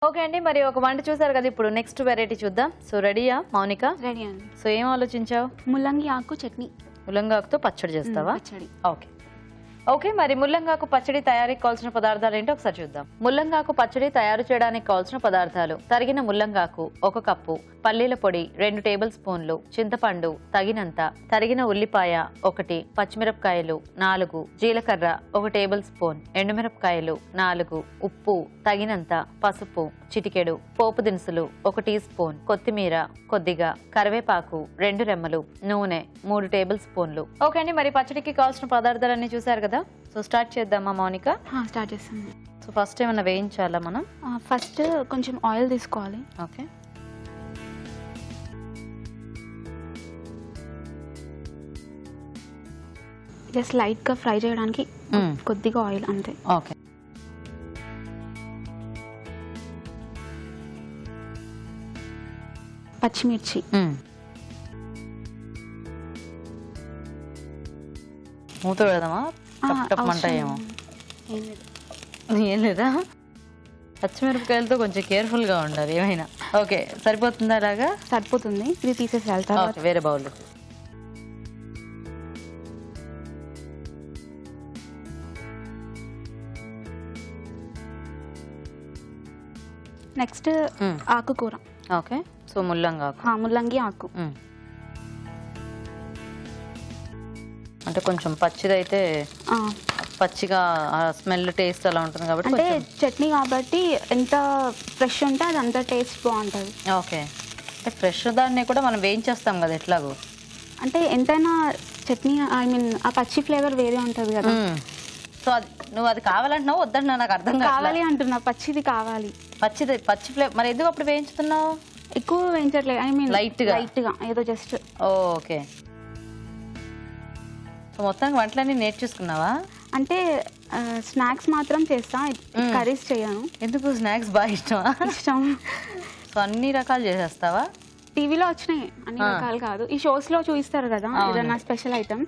Okay అండి. మరి ఒక వంట చూసారు కదా, ఇప్పుడు నెక్స్ట్ వెరైటీ చూద్దాం. సో రెడీయా మౌనిక? రెడీ అండి. సో ఏం ఆలోచించావు? ముల్లంగి ఆకు చట్నీ. ముల్లంగాకుతో పచ్చడి చేస్తావా? పచ్చడి. Okay okay. మరి ముల్లంగాకు పచ్చడి తయారీకి కావాల్సిన పదార్థాలు ఏంటో ఒకసారి చూద్దాం. ముల్లంగాకు పచ్చడి తయారు చేయడానికి కావాల్సిన పదార్థాలు: తరిగిన ముల్లంగాకు 1 కప్పు, పల్లీల పొడి 2 టేబుల్ స్పూన్లు, చింతపండు తగినంత, తరిగిన ఉల్లిపాయ 1, పచ్చిమిరపకాయలు 4, జీలకర్ర 1 టేబుల్ స్పూన్, ఎండుమిరపకాయలు 4, ఉప్పు తగినంత, పసుపు చిటికెడు, పోపు దినుసులు 1 టీ స్పూన్, కొత్తిమీర కొద్దిగా, కరివేపాకు 2 రెమ్మలు, నూనె 3 టేబుల్ స్పూన్లు. ఓకే అండి. మరి పచ్చడికి కావాల్సిన పదార్థాలన్నీ చూసారు కదా. సో స్టార్ట్ చేద్దామా మౌనిక? స్టార్ట్ చేస్తాం. సో ఫస్ట్ ఏమన్నా వేయించాలా మనం? ఫస్ట్ కొంచెం ఆయిల్ తీసుకోవాలి. ఓకే. జస్ట్ లైట్ గా ఫ్రై చేయడానికి కొద్దిగా ఆయిల్ అంతే. ఓకే. పచ్చిమిర్చి మూత పెడదామా? మంట ఏమో ఏం లేదా? పచ్చిమిరపకాయలతో కొంచెం కేర్ఫుల్ గా ఉండాలి ఏమైనా. ఓకే, సరిపోతుందా? అలాగా సరిపోతుంది. ఇది తీసేసి వెళ్తా వేరే బౌల్. నెక్స్ట్ ఆకుకూర. ఓకే. సో ముల్లంగి ఆకు అంటే కొంచెం పచ్చిదైతే పచ్చిగా స్మెల్ టేస్ట్ అలా ఉంటుంది కాబట్టి, అంటే చట్నీ కాబట్టి ఎంత ఫ్రెష్ ఉంటే అది అంత టేస్ట్ బాగుంటుంది. ఓకే. అంటే ఫ్రెష్ దాన్ని కూడా మనం వేయించేస్తాం కదా ఎట్లాగో. అంటే ఎంతైనా చట్నీ ఆ పచ్చి ఫ్లేవర్ వేరే ఉంటుంది కదా. సో అది నువ్వు అది కావాలంటున్నావు వద్దంటున్నా? నాకు అర్థం కావాలి అంటున్నా. పచ్చిది కావాలి. పచ్చి ఫ్లేవర్. మరి ఎందుకు అప్పుడు వేయించుతున్నావు? ఎక్కువ వేయించట్లేదు. లైట్ గా ఏదో జస్ట్. ఓకే. సో మొత్తానికి వంటలన్నీ నేర్చేసుకున్నావా? అంటే స్నాక్స్ మాత్రం చేస్తా, కర్రీస్ చేయను. ఎందుకు? స్నాక్స్ బాగా ఇష్టం. సో అన్ని రకాలు చేసేస్తావా? టీవీలో వచ్చినాయి అన్ని రకాలు కాదు, ఈ షోస్ లో చూపిస్తారు కదా ఏదన్నా స్పెషల్ ఐటమ్,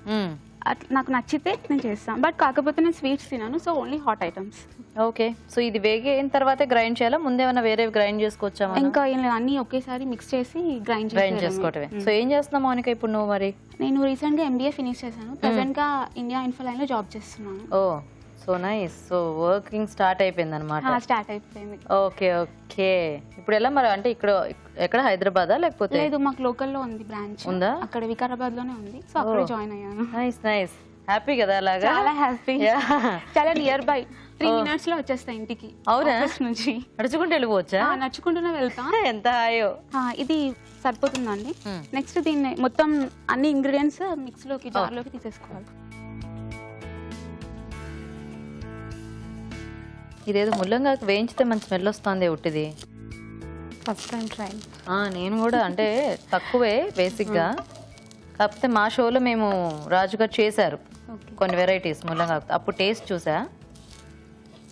నాకు నచ్చితే నేను చేస్తాను. బట్ కాకపోతే నేను స్వీట్స్ తినాను, so only hot items. Okay. So ఇది వేగిన తర్వాత గ్రైండ్ చేయాలా? ముందేమైనా వేరే గ్రైండ్ చేసుకోవచ్చా? ఇంకా ఏం లేదు, అన్ని ఒకేసారి మిక్స్ చేసి గ్రైండ్ చేసుకోవటమే. సో ఏం చేస్తున్నావు మౌనిక ఇప్పుడు నువ్వు? మరి నేను రీసెంట్ గా MBA ఫినిష్ చేశాను. ప్రెసెంట్ గా ఇండియా ఇన్ఫోలైన్ లో జాబ్ చేస్తున్నాను. Oh so nice. So working start అయిపోయింది అనమాట. స్టార్ట్ అయిపోయింది. Okay okay. ఇప్పుడు ఎలా మరి? అంటే ఇక్కడ ఎక్కడ హైదరాబాదా లేకపోతే? లేదు, మాకు లోకల్ లో ఉంది బ్రాంచ్. ఉందా? అక్కడ వికారాబాద్ లోనే ఉంది. సో అక్కడ జాయిన్ అయ్యాను. Nice nice. హ్యాపీ కదా? అలాగా చాలా హ్యాపీ. చాలా నియర్ బై 3 minutes లో వచ్చేస్తా ఇంటికి. అవునా? నుంచి నడుచుకుంటూ వెళ్ళిపోవచ్చా? నడుచుకుంటూనే వెళ్తా. ఎంత హాయో. ఇది సరిపోతుందండి. నెక్స్ట్ దీన్ని మొత్తం అన్ని ఇంగ్రీడియంట్స్ మిక్స్ లోకి జార్ లోకి తీసేసుకోవాలి. ఇదేదో ముల్లంగాకు వేయించితే మంచి స్మెల్ వస్తుంది ఉట్టిది. First time try. నేను కూడా అంటే తక్కువే బేసిక్ గా, కాకపోతే మా షోలో మేము రాజుగారు చేశారు కొన్ని వెరైటీస్ ముల్లంగాకు, అప్పుడు టేస్ట్ చూసా.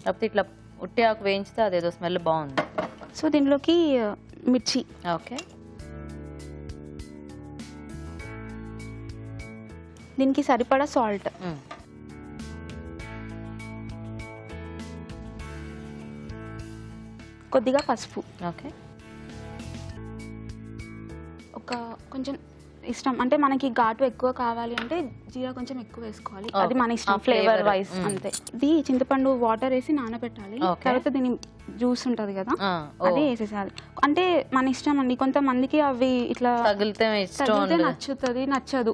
కాకపోతే ఇట్లా ఉట్టి ఆకు వేయించితే అదేదో స్మెల్ బాగుంది. సో దీనిలోకి మిర్చి. ఓకే. దీనికి సరిపడా సాల్ట్, కొద్దిగా పసుపు. ఓకే. కొంచెం ఇష్టం అంటే మనకి ఘాటు ఎక్కువ కావాలి అంటే జీరా కొంచెం ఎక్కువ వేసుకోవాలి, అది మన ఇష్టం, ఫ్లేవర్ వైస్ అంతే. ఇది చింతపండు వాటర్ వేసి నానబెట్టాలి. తర్వాత దీని జ్యూస్ ఉంటది కదా అది వేసేసాలి. అంటే మన ఇష్టం అండి. కొంతమందికి అవి ఇట్లా తగిలితే నచ్చుతుంది, నచ్చదు,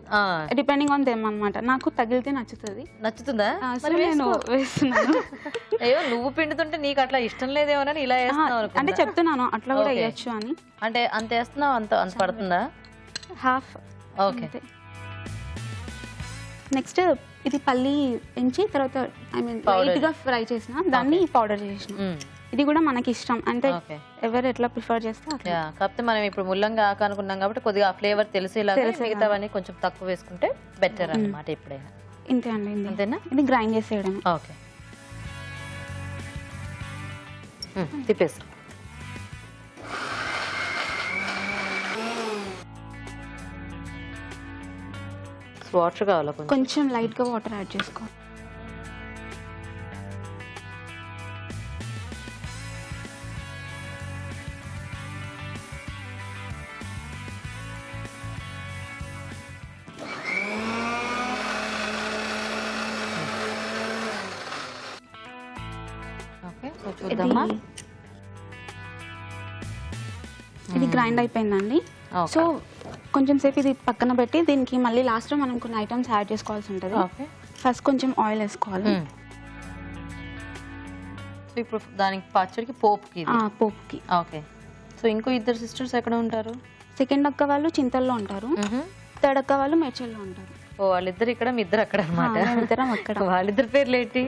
డిపెండింగ్ ఆన్ దెమ్ అన్నమాట. నాకు తగిలితే నచ్చుతుందా? నేను వేస్తున్నాను. అయ్యో, నువ్వు పిండుతుంటే నీకు అట్లా ఇష్టం లేదేమోనని ఇలా వేస్తున్నావు అంటే చెప్తున్నాను, అట్లా కూడా వేయచ్చు అని. అంటే అంత వేస్తున్నావు? అంత పడుతుందా? హాఫ్. ఓకే. నెక్స్ట్ ఇది పల్లి ఎంచి తర్వాత లైట్ గా ఫ్రై చేసిన దాన్ని పౌడర్ చేసిన. ఇది కూడా మనకి ఇష్టం, అంటే ఎవరు ఎట్లా ప్రిఫర్ చేస్తే అట్లా. కాకపోతే మనం ఇప్పుడు ముల్లంగా ఆకు అనుకున్నాం కాబట్టి కొద్దిగా ఆ ఫ్లేవర్ తెలిసేలాగా మిగతావన్నీ కొంచెం తక్కువ వేసుకుంటే బెటర్ అన్నమాట ఎప్పుడైనా. ఇంతే అండి. అంతేనా? ఇది గ్రైండ్ చేసేయడం. ఓకే. తిప్పేసి వాటర్ కావాలా? కొంచెం లైట్ గా వాటర్ యాడ్ చేసుకోవాలి. చూద్దామా. ఇది గ్రైండ్ అయిపోయిందండి. సో కొంచెం సేపు ఇది పక్కన పెట్టి దీనికి మళ్ళీ లాస్ట్లో మనం కొన్ని ఐటమ్స్ యాడ్ చేసుకోవాల్సి ఉంటుంది. ఫస్ట్ కొంచెం ఆయిల్ వేసుకోవాలి. సో ఇప్పుడు దానికి పచ్చడికి పోపుకి పోపుకి. ఓకే. సో ఇంకో ఇద్దరు సిస్టర్స్ ఎక్కడ ఉంటారు? సెకండ్ అక్క వాళ్ళు చింతల్లో ఉంటారు, థర్డ్ అక్క వాళ్ళు మేడ్చల్లో ఉంటారు. ఓ వాళ్ళిద్దరు ఇక్కడ, మీ ఇద్దరు అక్కడ అనమాట. ఇద్దరం అక్కడ. వాళ్ళిద్దరు పేర్లు ఏంటి?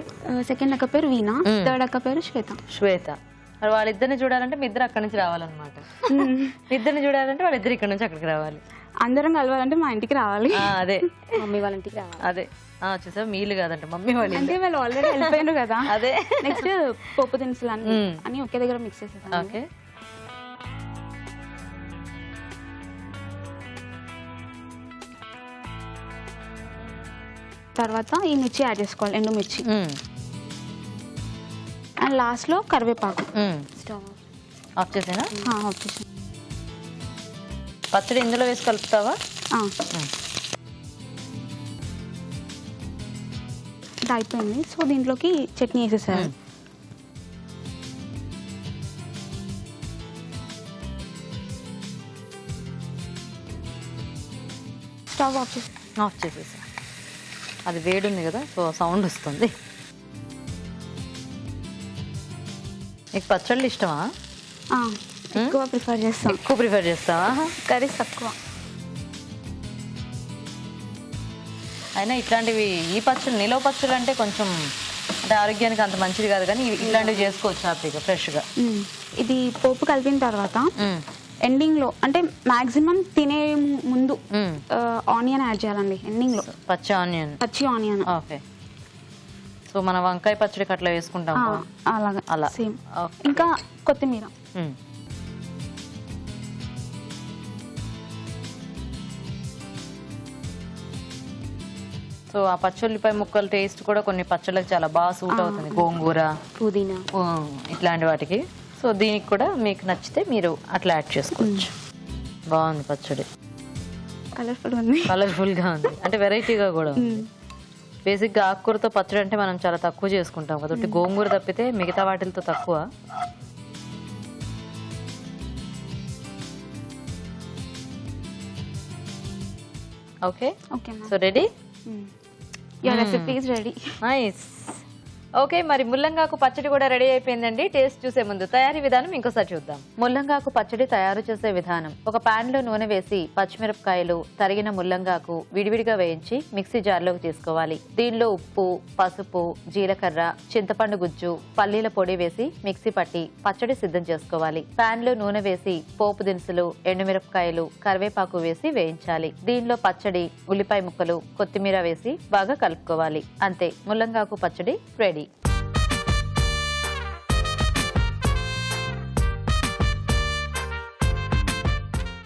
సెకండ్ అక్క పేరు వీణా, థర్డ్ అక్క పేరు శ్వేత. శ్వేత. మరి వాళ్ళిద్దరిని చూడాలంటే మీ ఇద్దరు అక్కడ నుంచి రావాలన్నమాట. ఇద్దరిని చూడాలంటే వాళ్ళిద్దరు ఇక్కడ నుంచి అక్కడికి రావాలి. అందరం కలవాలంటే మా ఇంటికి రావాలి. అదే మమ్మీ వాళ్ళ ఇంటికి రావాలి. అదే చూసా, మీలు కాదంటే మమ్మీ వాళ్ళు. అంటే వాళ్ళు ఆల్రెడీ వెళ్ళిపోయారు కదా. అదే నెక్స్ట్ పోపు దినుసులు అని ఒకే దగ్గర మిక్స్ చేసేసాను. ఓకే. తర్వాత ఈ మిర్చి యాడ్ చేసుకోవాలి, ఎండు మిర్చి. అండ్ లాస్ట్లో కరివేపాకు. Stove off చేసేనా? ఆఫ్ చేసాను. పచ్చడి ఇందులో వేసి కలుపుతావా? ఇది అయిపోయింది. సో దీంట్లోకి చట్నీ వేసేసారు. స్టవ్ ఆఫ్ చేసేసా. అది వేడి ఉంది కదా, సో సౌండ్ వస్తుంది. నీకు పచ్చళ్ళు ఇష్టమా? ఎక్కువ ప్రిఫర్ చేస్తాం. ఎక్కువ ప్రిఫర్ చేస్తావా? కర్రీస్ తక్కువ. అయినా ఇట్లాంటివి, ఈ పచ్చళ్ళు, నిలవ పచ్చళ్ళు అంటే కొంచెం అంటే ఆరోగ్యానికి అంత మంచిది కాదు, కానీ ఇట్లాంటివి చేసుకోవచ్చు హ్యాపీగా ఫ్రెష్గా. ఇది పోపు కలిపిన తర్వాత ఎండింగ్లో అంటే మాక్సిమం తినే ముందు ఆనియన్ యాడ్ చేయాలండి. ఎండింగ్లో పచ్చి ఆనియన్. ఓకే. సో మన వంకాయ పచ్చడికి అట్లా వేసుకుంటాం అలాగా, అలా సేమ్. ఇంకా కొత్తిమీర. సో ఆ పచ్చళ్ళపై ముక్కల టేస్ట్ కూడా కొన్ని పచ్చళ్ళకి చాలా బాగా సూట్ అవుతుంది. గోంగూర, పుదీనా ఇట్లాంటి వాటికి. సో దీనికి కూడా మీకు నచ్చితే మీరు అట్లా యాడ్ చేసుకోవచ్చు. బాగుంది పచ్చడి, కలర్ఫుల్గా ఉంది, అంటే వెరైటీగా కూడా ఉంది. బేసిక్గా ఆకుకూరతో పచ్చడి అంటే మనం చాలా తక్కువ చేసుకుంటాం కాబట్టి గోంగూర తప్పితే మిగతా వాటితో తక్కువ. Okay. So ready? Your recipe is ready. Nice. Okay, మరి ముల్లంగాకు పచ్చడి కూడా రెడీ అయిపోయిందండి. టేస్ట్ చూసే ముందు తయారీ విధానం ఇంకోసారి చూద్దాం. ముల్లంగాకు పచ్చడి తయారు చేసే విధానం: ఒక పాన్ లో నూనె వేసి పచ్చిమిరపకాయలు, తరిగిన ముల్లంగాకు విడివిడిగా వేయించి మిక్సీ జార్లోకి తీసుకోవాలి. దీనిలో ఉప్పు, పసుపు, జీలకర్ర, చింతపండు గుజ్జు, పల్లీల పొడి వేసి మిక్సీ పట్టి పచ్చడి సిద్ధం చేసుకోవాలి. పాన్ లో నూనె వేసి పోపు దినుసులు, ఎండుమిరపకాయలు, కరివేపాకు వేసి వేయించాలి. దీనిలో పచ్చడి, ఉల్లిపాయ ముక్కలు, కొత్తిమీర వేసి బాగా కలుపుకోవాలి. అంతే, ముల్లంగాకు పచ్చడి రెడీ.